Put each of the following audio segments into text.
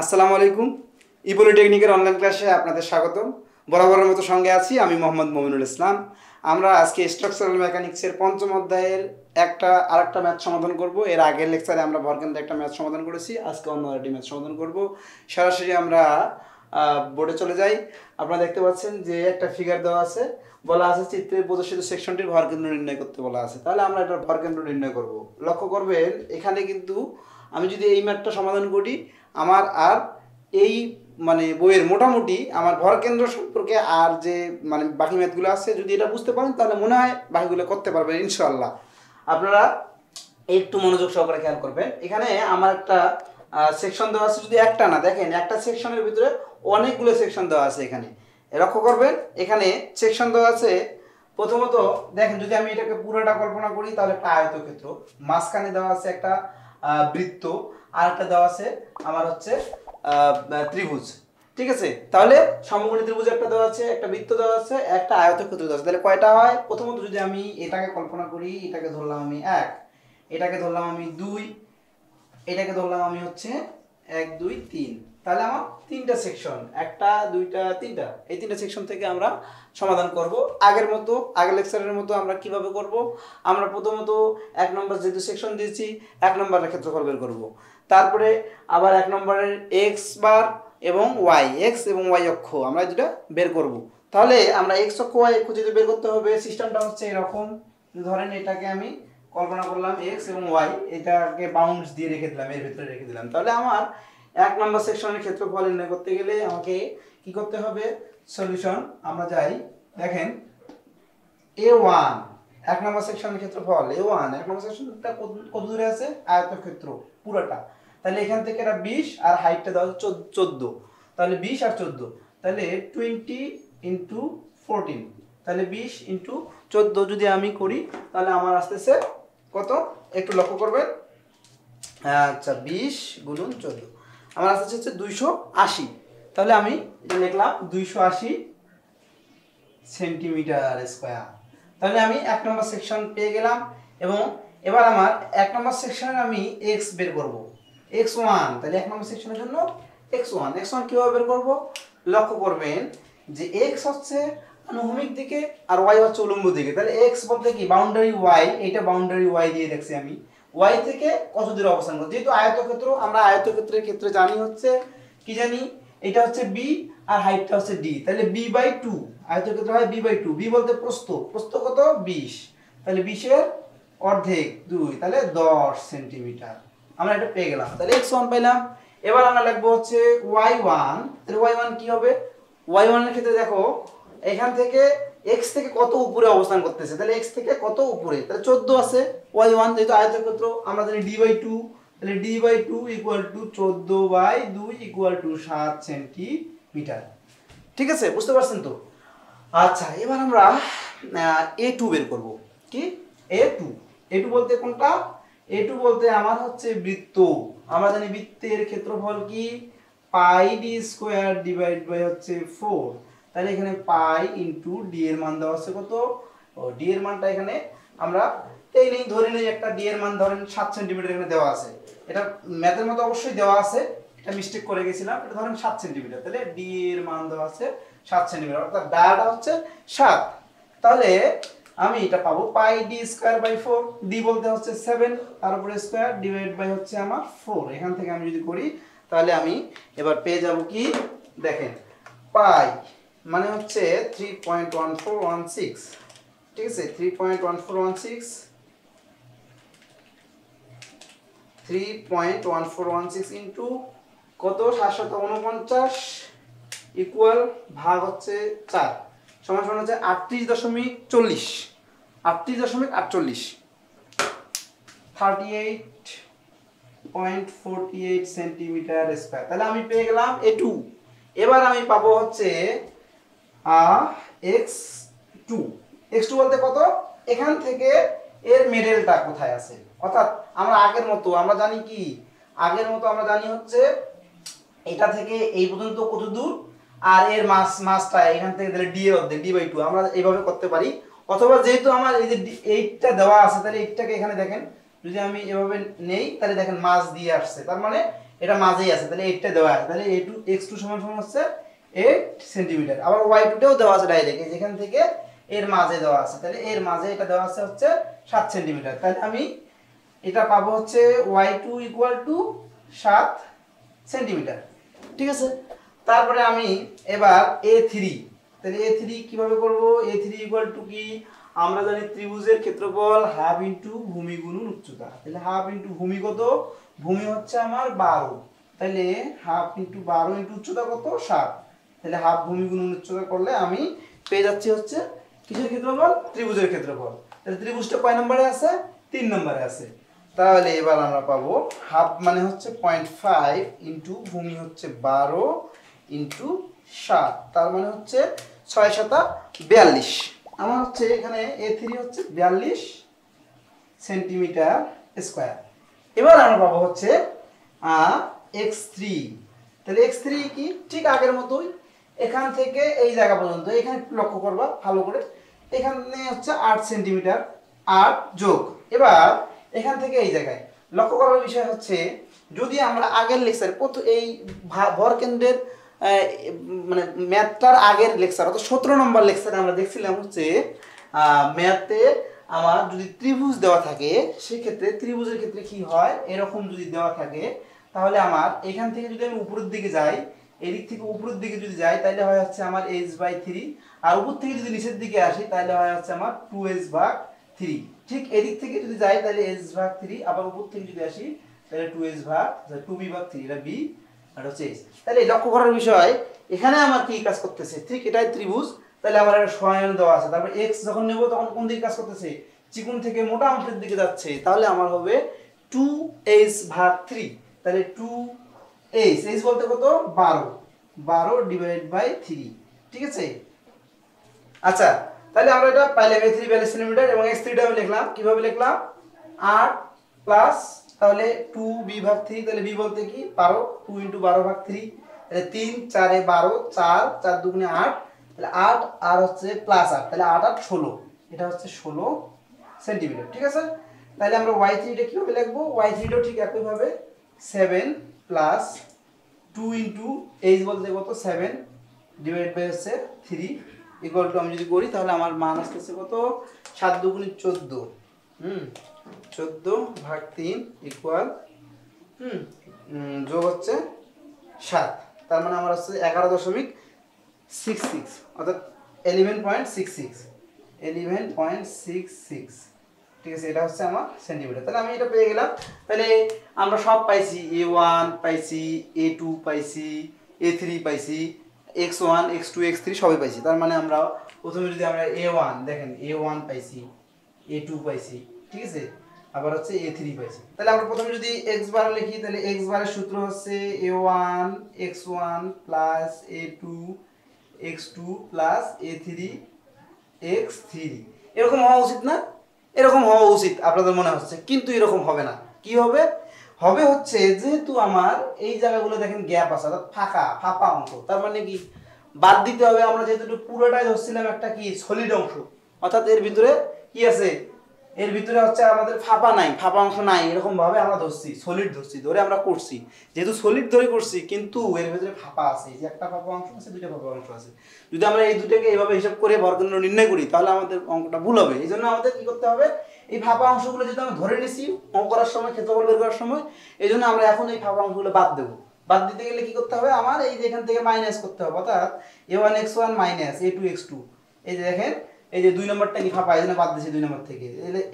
আসসালামু আলাইকুম। ইপোলিটেকনিকের অনলাইন ক্লাসে আপনাদের স্বাগতম। বরাবরের মতো সঙ্গে আছি আমি মোহাম্মদ মমিনুল ইসলাম। আমরা আজকে স্ট্রাকচারাল মেকানিক্সের পঞ্চম অধ্যায়ের আরেকটা ম্যাথ সমাধান করব। এর আগের লেকচারে আমরা ভরকেন্দ্রে একটা ম্যাথ সমাধান করেছি, আজকে অন্য আরেকটি ম্যাথ সমাধান করব। সরাসরি আমরা বোর্ডে চলে যাই। আপনারা দেখতে পাচ্ছেন যে একটা ফিগার দেওয়া আছে, বলা আছে চিত্রে প্রদর্শিত সেকশনটির ভরকেন্দ্র নির্ণয় করতে বলা আছে। তাহলে আমরা এটার ভরকেন্দ্র নির্ণয় করব। লক্ষ্য করবেন এখানে কিন্তু আমি যদি এই ম্যাথটা সমাধান করি, আমার আর এই বইয়ের মোটামুটি আমার ভরকেন্দ্র সম্পর্কে আর যে বাকি ম্যাথগুলো আছে, যদি এটা বুঝতে পারেন তাহলে মনে হয় বাকিগুলো করতে পারবেন ইনশাআল্লাহ। আপনারা একটু মনোযোগ সহকারে খেয়াল করবেন। এখানে আমার একটা সেকশন দেওয়া আছে, যদি একটা না, দেখেন একটা সেকশনের ভিতরে অনেকগুলো সেকশন দেওয়া আছে। এখানে লক্ষ্য করবেন এখানে সেকশন দেওয়া আছে। প্রথমত দেখেন, যদি আমি এটাকে পুরোটা কল্পনা করি তাহলে একটা আয়তক্ষেত্র, মাঝখানে দেওয়া আছে একটা বৃত্ত, আর একটা দেওয়া আছে আমার হচ্ছে ত্রিভুজ। ঠিক আছে, তাহলে সমকোণী ত্রিভুজ একটা দেওয়া আছে, একটা বৃত্ত দেওয়া আছে, একটা আয়তক্ষেত্র দেওয়া আছে। তাহলে কয়টা হয়? প্রথমত যদি আমি এটাকে কল্পনা করি, এটাকে ধরলাম আমি 1, এটাকে ধরলাম আমি 2, এটাকে ধরলাম আমি হচ্ছে 1 2 3। তাহলে আমার তিনটা সেকশন, একটা দুইটা তিনটা, এই তিনটা সেকশন থেকে আমরা সমাধান করব। আগের লেকচারের মতো আমরা কিভাবে করব? আমরা প্রথমত 1 নম্বর যেহেতু সেকশন দিয়েছি, 1 নম্বরের ক্ষেত্রফল বের করব। তারপরে আবার 1 নম্বরের এক্স বার এবং ওয়াই, এক্স এবং ওয়াই অক্ষ আমরা যেটা বের করব। তাহলে আমরা এক্স অক্ষ ওয়াই অক্ষ যেটা বের করতে হবে, সিস্টেমটা হচ্ছে এরকম। ধরেন এটাকে আমি কল্পনা করলাম এক্স এবং ওয়াই, এটাকে বাউন্ডস দিয়ে রেখে দিলাম, এর ভিতরে রেখে দিলাম। তাহলে আমার 1 নম্বর সেকশনের ক্ষেত্রফল নির্ণয় করতে গেলে আমাকে কি করতে হবে? সলিউশন আমরা যাই। দেখেন a1 1 নম্বর সেকশনের ক্ষেত্রফল a1, 1 নম্বর সেকশনটা কত দূরে আছে? আয়তক্ষেত্র পুরোটা। তাহলে এখান থেকে এটা 20 আর হাইটটা দাও 14। তাহলে 20 আর 14, তাহলে 20 × 14, তাহলে 20 × 14 যদি আমি করি তাহলে আমার আসতেছে কত? একটু লক্ষ্য করবেন। আচ্ছা, 20 × 14 আমার আসতেছে হচ্ছে 280। তাহলে আমি এটা লিখলাম 280 সেন্টিমিটার স্কয়ার। তাহলে আমি 1 নম্বর সেকশন পেয়ে গেলাম। এবং এবার আমার 1 নম্বর সেকশনের আমি x বের করব, x1। তাহলে 1 নম্বর সেকশনের জন্য x1 কিভাবে বের করব? লক্ষ্য করবেন যে x হচ্ছে অনুভূমিক দিকে আর y হচ্ছে উল্লম্ব দিকে। তাহলে x বলতে কি? বাউন্ডারি y, এটা বাউন্ডারি y দিয়ে দেখছি আমি। y থেকে কত দূরে অবস্থান করছে? যেহেতু আয়তক্ষেত্র, আমরা আয়তক্ষেত্রের ক্ষেত্রে জানি হচ্ছে কি জানি, এটা হচ্ছে b আর হাইটটা হচ্ছে d। তাহলে b/2, আয়তক্ষেত্র হয় b/2। b বলতে প্রস্থ, প্রস্থ কত? 20। তাহলে 20 এর অর্ধেক 2, তাহলে 10 সেন্টিমিটার। আমরা এটা পেয়ে গেলাম। তাহলে x1 পেলাম। এবার আমরা লিখবো হচ্ছে y1। তাহলে y1 কি হবে? y1 এর ক্ষেত্রে দেখো এখান থেকে x থেকে কত উপরে অবস্থান করতেছে, তাহলে x থেকে কত উপরে? তাহলে 14 আছে। y1 যেহেতু আয়তক্ষেত্র, আমরা জানি d/2, তাহলে d/2 = 14/2 = 7 সেন্টিমিটার। ঠিক আছে, বুঝতে পারছেন তো? আচ্ছা, এবার আমরা a2 বের করব। কি? a2 বলতে কোনটা? a2 বলতে আমার হচ্ছে বৃত্ত। আমরা জানি বৃত্তের ক্ষেত্রফল কি? πd² হচ্ছে 4। তাহলে এখানে পাই ইনটু ডি এর মান দেওয়া আছে কত? ডি এর মানটা এখানে আমরা ধরে নেই একটা ডি এর মান ধরেন 7 সেন্টিমিটার এখানে দেওয়া আছে। এটা ম্যাথের মতো অবশ্যই দেওয়া আছে, এটা মিস্টেক করে গেছিলাম। এটা ধরেন 7 সেন্টিমিটার, তাহলে ডি এর মান দেওয়া আছে 7 সেন্টিমিটার, অর্থাৎ ডায়াটা হচ্ছে 7। তাহলে আমি এটা পাবো πd²/4। ডি বলতে হচ্ছে 7, তার উপরে স্কয়ার ডিভাইড বাই হচ্ছে আমার 4। এখান থেকে আমি যদি করি তাহলে আমি এবার পেয়ে যাব কি? দেখেন পাই মানে হচ্ছে 3.1416। ঠিক আছে, 3.1416 ইন্টু কত? 749 ইকুয়াল ভাগ হচ্ছে 4 সমান হচ্ছে 38.40, 38.48 সেন্টিমিটার স্কয়ার। তাহলে আমি পেয়ে গেলাম a2। এবার আমি পাবো হচ্ছে x2 বলতে কত? এখান থেকে এর মিডলটা কোথায় আছে? অর্থাৎ আমরা আগের মতো আমরা জানি কি? আমরা জানি হচ্ছে এটা থেকে এই পর্যন্ত কত দূর, আর এর মাসটা এখান থেকে তাহলে d এর অর্ধেক d/2। আমরা এইভাবে করতে পারি। অথবা যেহেতু আমার এই যে 8টা দেওয়া আছে, তাহলে 8টাকে এখানে দেখেন যদি আমি এভাবে নেই তাহলে দেখেন মাস দিয়ে আসছে, তার মানে এটা মাঝেই আছে, তাহলে 8টা দেওয়া আছে, তাহলে a2 x2 সমান সমান হচ্ছে 8 সেন্টিমিটার। আবার y2 টাও দেওয়া আছে ডাইরেক্ট, যেখান থেকে এর মাঝে দেওয়া আছে, তাহলে এর মাঝে এটা দেওয়া আছে হচ্ছে 7 সেন্টিমিটার। তাহলে আমি এটা পাবো হচ্ছে y2 = 7 সেন্টিমিটার। ঠিক আছে, তারপরে আমি এবার a3, তাহলে a3 কিভাবে করব? a3 = কি? আমরা জানি ত্রিভুজের ক্ষেত্রফল হাফ ইনটু ভূমি গুণন উচ্চতা। তাহলে হাফ ইনটু ভূমি কত? ভূমি হচ্ছে আমার 12, তাহলে হাফ ইনটু 12 ইনটু উচ্চতা কত? 7। তাহলে হাফ ভূমি গুণন উচ্চতা করলে আমি পেয়ে যাচ্ছি হচ্ছে কিসের ক্ষেত্রফল? ত্রিভুজের ক্ষেত্রফল। তাহলে ত্রিভুজটা কয় নম্বরে আছে? 3 নম্বরে আছে। তাহলে এবার আমরা পাবো হাফ মানে হচ্ছে 0.5 ইনটু ভূমি হচ্ছে 12 ইনটু 7, তার মানে হচ্ছে 6 × 7 = 42। আমার হচ্ছে এখানে a3 হচ্ছে 42 সেন্টিমিটার স্কয়ার। এবার আমরা পাবো হচ্ছে x3, তাহলে x3 কি? ঠিক আগের মতোই, এখান থেকে এই জায়গা পর্যন্ত, এখানে একটু লক্ষ্য করবা ভালো করে, এখানে হচ্ছে 8 সেন্টিমিটার, 8 যোগ, এবার এখান থেকে এই জায়গায় লক্ষ্য করার বিষয় হচ্ছে, যদি আমরা আগের লেকচারে এই ভরকেন্দ্রের মানে ম্যাথটার আগের লেকচার অর্থাৎ 17 নম্বর লেকচারে আমরা দেখছিলাম হচ্ছে ম্যাথে আমার যদি ত্রিভুজ দেওয়া থাকে, সেক্ষেত্রে ত্রিভুজের ক্ষেত্রে কি হয়, এরকম যদি দেওয়া থাকে তাহলে আমার এখান থেকে যদি আমি উপরের দিকে যাই, এদিক থেকে উপরের দিকে যদি যাই তাহলে হয় হচ্ছে আমার h/3, আর উপর থেকে যদি নিচের দিকে আসি তাহলে হয় হচ্ছে আমার 2h/3। ঠিক এদিক থেকে যদি যাই তাহলে h/3, আবার উপর থেকে যদি আসি তাহলে 2b/3, এটা b আর হচ্ছে h। তাহলে লক্ষ্য করার বিষয় এখানে আমার কি কাজ করতেছে? ঠিক এটাই ত্রিভুজ, তাহলে আমার একটা সহায়ন দেওয়া আছে, তারপর x যখন নেব তখন কোন দিকে কাজ করতেছে? চিকন থেকে মোটা অংশের দিকে যাচ্ছে, তাহলে আমার হবে 2h/3, তাহলে 2h, h বলতে কত? 12/3, ঠিক আছে। আচ্ছা, তাহলে আমরা এটা পাইলাম a3 42 সেন্টিমিটার, এবং x3 টা আমি লিখলাম, কিভাবে লিখলাম? 8 প্লাস, তাহলে 2b/3, তাহলে b বলতে কি? 12, 2 × 12/3, তাহলে 3 4 এ 12, 4 4 2 8, তাহলে 8 আর হচ্ছে প্লাস 8, তাহলে 8 8 16, এটা হচ্ছে 16 সেন্টিমিটার। ঠিক আছে, তাহলে আমরা y3 টা কিভাবে লিখবো? y3 টাও ঠিক একই ভাবে 7 প্লাস 2 × h বলতে কত? 7 ডিভাইড বাই হচ্ছে 3 ইকুয়াল টু, আমি যদি করি তাহলে আমার মান আসতেছে কত? 7 2 × 14, 14/3 ইকুয়াল যোগ হচ্ছে 7, তার মানে আমার হচ্ছে 11.66, অর্থাৎ 11.66, ঠিক আছে, এটা হচ্ছে আমার সেন্টিমিটার। তাহলে আমি এটা পেয়ে গেলাম। তাহলে আমরা সব পাইছি, a1 পাইছি, a2 পাইছি, a3 পাইছি, x1 x2 x3 সবই পাইছি। তার মানে আমরা প্রথমে যদি আমরা a1 দেখেন, a1 পাইছি, a2 পাইছি, ঠিক আছে, আবার হচ্ছে a3 পাইছি। তাহলে আমরা প্রথমে যদি x বার লিখি, তাহলে x বারের সূত্র হচ্ছে a1 x1 plus a2 x2 plus a3 x3। এরকম হওয়া উচিত না? এরকম হওয়া উচিত আপনাদের মনে হচ্ছে, কিন্তু এরকম হবে না। কি হবে? হবে হচ্ছে, যেহেতু আমার এই জায়গাগুলো দেখেন গ্যাপ আছে, অর্থাৎ ফাঁপা অংশ, তার মানে কি বাদ দিতে হবে। আমরা যেহেতু পুরোটাই ধরছিলাম একটা কি সলিড অংশ, অর্থাৎ এর ভিতরে কি আছে? এর ভিতরে হচ্ছে আমাদের ফাঁপা অংশ নাই, এরকম ভাবে আমরা ধরছি, সলিড ধরছি, ধরে আমরা করছি। যেহেতু সলিড ধরে করছি, কিন্তু এর ভিতরে ফাঁপা আছে, যে একটা ফাঁপা অংশ আছে, দুইটা ফাঁপা অংশ আছে। যদি আমরা এই দুটোকে এইভাবে হিসাব করে ভরকেন্দ্র নির্ণয় করি তাহলে আমাদের অঙ্কটা ভুল হবে। এই জন্য আমাদের কি করতে হবে? এই ফাঁপা অংশগুলো যেহেতু আমরা ধরে নিছি অঙ্ক করার সময়, ক্ষেত্রফল বের করার সময়, এই জন্য আমরা এখন এই ফাঁপা অংশগুলো বাদ দেবো। বাদ দিতে গেলে কি করতে হবে? আমার এই যে এখান থেকে মাইনাস করতে হবে, অর্থাৎ a1 x1 minus a2 x2। এই যে দেখেন, এই যে 2 নম্বরটা কি ফাঁপা, এই জন্য বাদ দিচ্ছি 2 নম্বর থেকে।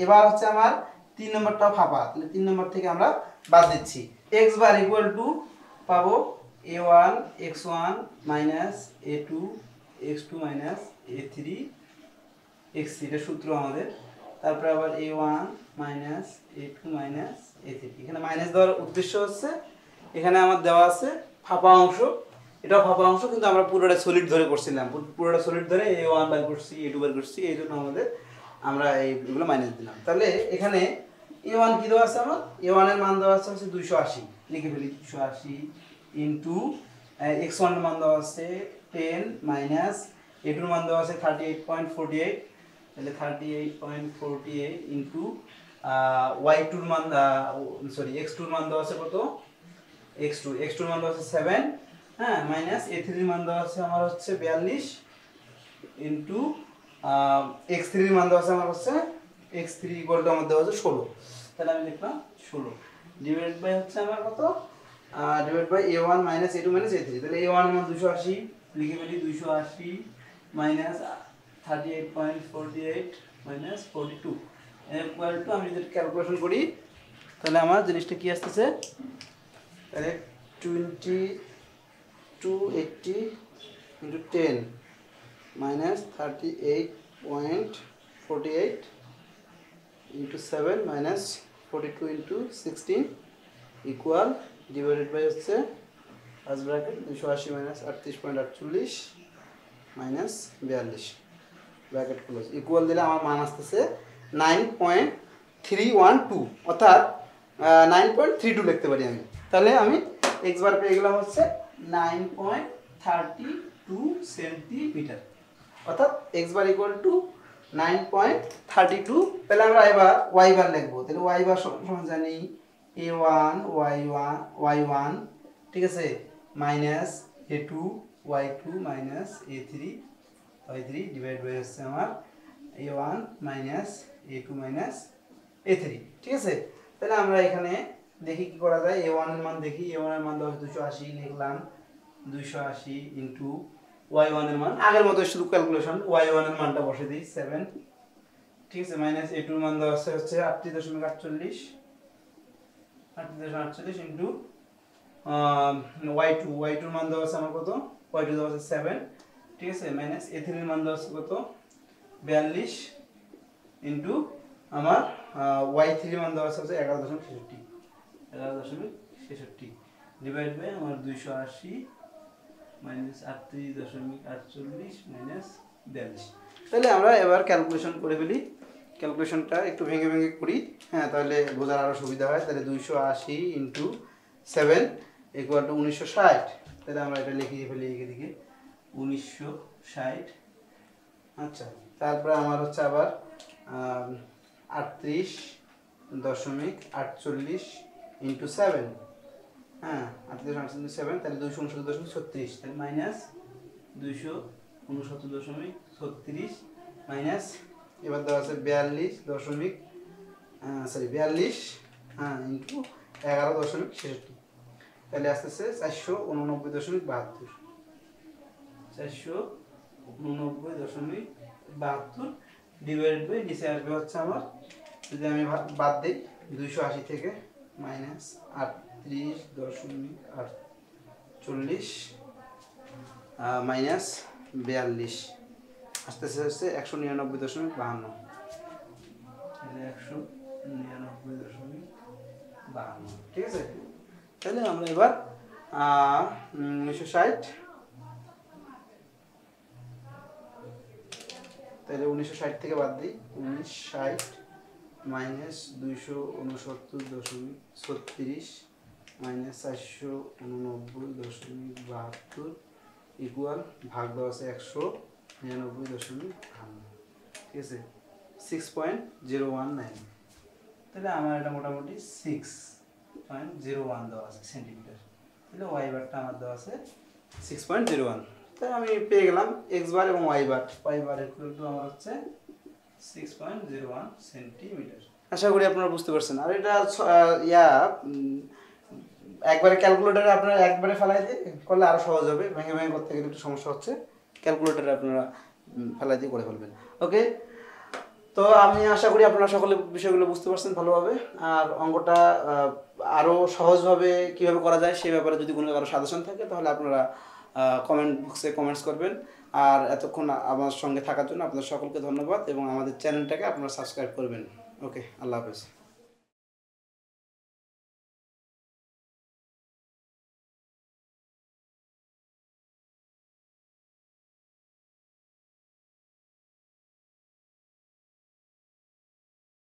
এবার হচ্ছে আমার 3 নম্বরটাও ফাঁপা, তাহলে 3 নম্বর থেকে আমরা বাদ দিচ্ছি। x বার ইকুয়াল টু পাবো a1 x1 minus a2 x2 minus a3 x3, এটা সূত্র আমাদের। তারপরে আবার a1 minus a2 minus a3, এখানে মাইনাস দেওয়ার উদ্দেশ্য হচ্ছে এখানে আমার দেওয়া আছে ফাঁপা অংশ, এটাও ফাঁপা অংশ, কিন্তু আমরা পুরোটা সলিড ধরে করছিলাম, পুরোটা সলিড ধরে a1 বের করছি, a2 বের করছি, এই জন্য আমাদের আমরা এইগুলো মাইনাস দিলাম। তাহলে এখানে a1 কি দেওয়া আছে? আমার a1 এর মান দেওয়া আছে হচ্ছে 280, লিখে ফেলি 280 ইন্টু x1 এর মান দেওয়া আছে 10 মাইনাস a2 এর মান দেওয়া আছে 38.48, তাহলে 38.48 ইন্টু y2 এর মান x2 এর মান দেওয়া আছে কত? x2 এর মান দেওয়া আছে 7, হ্যাঁ, মাইনাস a3 এর মান দেওয়া আছে আমার হচ্ছে 42 ইনটু x3 এর মান দেওয়া আছে আমার হচ্ছে x3 ইকুয়াল টু আমার দেওয়া আছে 16, তাহলে আমি লিখলাম 16 ডিভাইড বাই হচ্ছে আমার কত, divide by a1 minus a2 minus a3, তাহলে a1 এর মান 280 লিখে ফেলি, 280 মাইনাস 38.48 মাইনাস 42 ইকুয়াল টু, আমি যদি ক্যালকুলেশন করি তাহলে আমার জিনিসটা কি আসতেছে, তাহলে 2280 into 10 minus 38.48 into 7 minus 42 into 16 equal divided by হচ্ছে first bracket 280 minus 38.48 minus 42 bracket close equal দিলে আমার মান আসতেছে 9.312, অর্থাৎ 9.32 লিখতে পারি আমি। তাহলে আমি x বার পেয়ে গেলাম হচ্ছে 9.32 সেন্টিমিটার, অর্থাৎ x বার ইকুয়াল টু 9.32। তাহলে আমরা এবার y বার লিখবো, তাহলে y বার সমান জানি a1 y1 ঠিক আছে, minus a2 y2 minus a3 y3 divide by হচ্ছে আমার a1 minus a2 minus a3, ঠিক আছে। তাহলে আমরা এখানে দেখি কি করা যায়, a1 এর মান দেখি, a1 এর মান 280 লিখলাম, 280 ইনটু y1 এর মান আগের মতো শুধু ক্যালকুলেশন, y1 এর মানটা বসে দিই 7, ঠিক আছে, মাইনাস a2 এর মান দেওয়া আছে হচ্ছে 38.48 ইনটু y2 এর মান দেওয়া আছে আমার কত, y2 দেওয়া আছে 7, ঠিক আছে, মাইনাস a3 এর মান দেওয়া আছে কত 42 ইনটু আমার y3 এর মান দেওয়া আছে 11.66 ডিভাইড বাই আমার 280 মাইনাস 38.48 মাইনাস 42। তাহলে আমরা এবার ক্যালকুলেশন করে ফেলি, ক্যালকুলেশনটা একটু ভেঙে ভেঙে করি, হ্যাঁ, তাহলে বোঝার আরো সুবিধা হয়। তাহলে 280 ইনটু 7 ইকুয়াল টু 1960, তাহলে আমরা এটা লিখে ফেলি এদিকে 1960। আচ্ছা, তারপরে আমার হচ্ছে আবার 38.48 ইনটু 7, হ্যাঁ, 38.7, তাহলে 269.36, তাহলে মাইনাস 269.36 মাইনাস এবার দেওয়া আছে 42 হ্যাঁ ইনটু 11.66, তাহলে আসতেছে 489.72, 489.72 ডিভাইড বাই নিচে আসবে হচ্ছে আমার, যদি আমি বাদ দিই 280 থেকে মাইনাস 38.48 মাইনাস 42 আসতেছে হচ্ছে 199.52, তাহলে 199.52, ঠিক আছে। তাহলে আমরা এবার 1960, তাহলে 1960 থেকে বাদ দিই 1960 মাইনাস 269.36 মাইনাস 489.72 ইকুয়াল ভাগ দেওয়া আছে 199.52, ঠিক আছে, 6.019, তাহলে আমার এটা মোটামুটি 6.01 দেওয়া আছে সেন্টিমিটার, তাহলে ওয়াই বারটা আমার দেওয়া আছে 6.01, তাই আমি পেয়ে গেলাম x বার এবং y বার ইকুয়াল টু আমার হচ্ছে 6.01 সেন্টিমিটার। আশা করি আপনারা বুঝতে পারছেন। আর এটা একবারে ক্যালকুলেটরে আপনারা একবারে ফেলাই দিয়ে করলে আরো সহজ হবে, ভেঙে ভেঙে করতে গেলে একটু সমস্যা হচ্ছে, ক্যালকুলেটরে আপনারা ফেলাই দিয়ে করে ফেলবেন। ওকে, তো আমি আশা করি আপনারা সকলে বিষয়গুলো বুঝতে পারছেন ভালোভাবে। আর অঙ্কটা আরো সহজভাবে কিভাবে করা যায় সেই ব্যাপারে যদি কোনো কারো সাজেশন থাকে তাহলে আপনারা কমেন্ট বক্সে কমেন্টস করবেন। আর এতক্ষণ আমার সঙ্গে থাকার জন্য আপনাদের সকলকে ধন্যবাদ এবং আমাদের চ্যানেলটাকে আপনারা সাবস্ক্রাইব করবেন। ওকে, আল্লাহ হাফেজ।